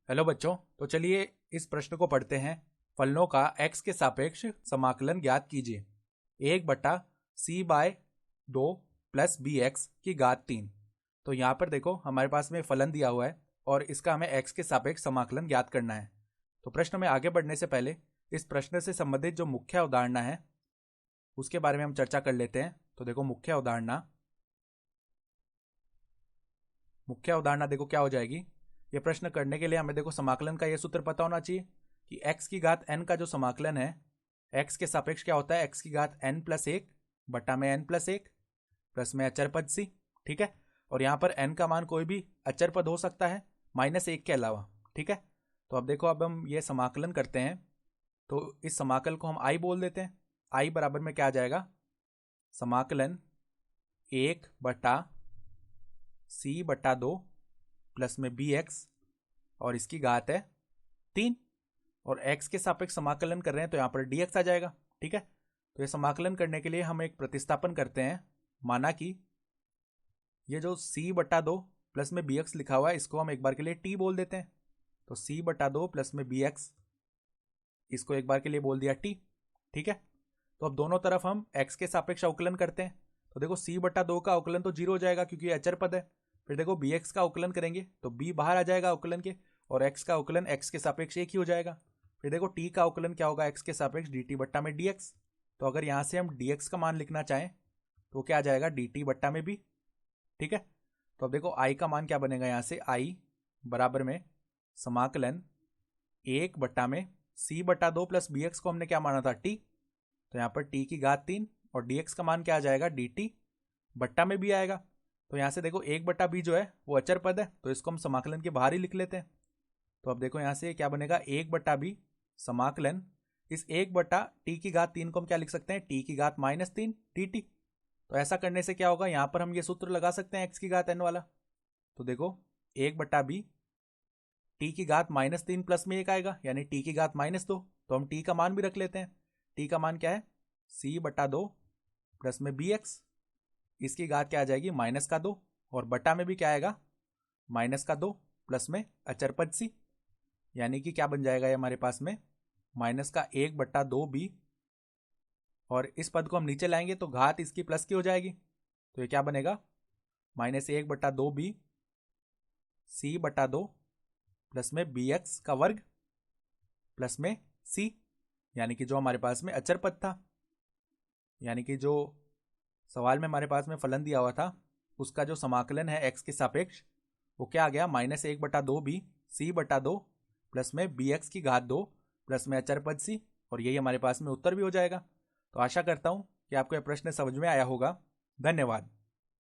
Hello बच्चों, तो चलिए इस प्रश्न को पढ़ते हैं। फलनों का x के सापेक्ष समाकलन ज्ञात कीजिए। 1/c/2 प्लस बी एक्स की घात 3। तो यहाँ पर देखो हमारे पास में फलन दिया हुआ है और इसका हमें x के सापेक्ष समाकलन ज्ञात करना है। तो प्रश्न में आगे बढ़ने से पहले इस प्रश्न से संबंधित जो मुख्य अवधारणा है उसके बारे में हम चर्चा कर लेते हैं। तो देखो मुख्य अवधारणा देखो क्या हो जाएगी। ये प्रश्न करने के लिए हमें देखो समाकलन का ये सूत्र पता होना चाहिए कि x की घात n का जो समाकलन है x के सापेक्ष क्या होता है, x की घात n प्लस 1 बटा में n प्लस 1 प्लस में अचर पद c। ठीक है, और यहाँ पर n का मान कोई भी अचर पद हो सकता है -1 के अलावा। ठीक है, तो अब देखो अब हम ये समाकलन करते हैं तो इस समाकल को हम i बोल देते हैं। i बराबर में क्या आ जाएगा, समाकलन 1/c/2 प्लस में बी एक्स और इसकी घात है 3 और x के सापेक्ष समाकलन कर रहे हैं तो यहाँ पर dx आ जाएगा। ठीक है, तो ये समाकलन करने के लिए हम एक प्रतिस्थापन करते हैं। माना कि ये जो c/2 प्लस में bx लिखा हुआ है इसको हम एक बार के लिए t बोल देते हैं। तो c/2 प्लस में bx इसको एक बार के लिए बोल दिया t। ठीक है, तो अब दोनों तरफ हम x के सापेक्ष अवकलन करते हैं। तो देखो c/2 का अवकलन तो 0 हो जाएगा क्योंकि अचर पद है। फिर देखो bx का अवकलन करेंगे तो b बाहर आ जाएगा अवकलन के और x का अवकलन x के सापेक्ष एक ही हो जाएगा। फिर देखो t का अवकलन क्या होगा, x के सापेक्ष dt बट्टा में dx। तो अगर यहाँ से हम dx का मान लिखना चाहें तो क्या आ जाएगा, dt बट्टा में b। ठीक है, तो अब देखो i का मान क्या बनेगा, यहाँ से i बराबर में समाकलन 1/c/2 प्लस bx को हमने क्या माना था, t। तो यहाँ पर t की घात 3 और dx का मान क्या आ जाएगा, dt बट्टा में b आएगा। तो यहाँ से देखो 1/b जो है वो अचर पद है तो इसको हम समाकलन के बाहर ही लिख लेते हैं। तो अब देखो यहाँ से क्या बनेगा, 1/b समाकलन इस 1/t की घात 3 को हम क्या लिख सकते हैं, t की घात -3 dt। तो ऐसा करने से क्या होगा, यहाँ पर हम ये सूत्र लगा सकते हैं x की घात n वाला। तो देखो 1/b t की घात -3 प्लस में 1 आएगा यानी t की घात -2। तो हम t का मान भी रख लेते हैं। t का मान क्या है, c/2 प्लस में bx इसकी घात क्या आ जाएगी, -2 और बटा में भी क्या आएगा, -2 प्लस में अचर पद c यानी कि क्या बन जाएगा ये हमारे पास में -1/2b और इस पद को हम नीचे लाएंगे तो घात इसकी प्लस की हो जाएगी। तो ये क्या बनेगा, -1/2b c/2 प्लस में bx का वर्ग प्लस में c यानी कि जो हमारे पास में अचर पद था, यानी कि जो सवाल में हमारे पास में फलन दिया हुआ था उसका जो समाकलन है x के सापेक्ष वो क्या आ गया, -1/2b c/2 प्लस में bx की घात 2 प्लस में अचर पद c और यही हमारे पास में उत्तर भी हो जाएगा। तो आशा करता हूँ कि आपको यह प्रश्न समझ में आया होगा। धन्यवाद।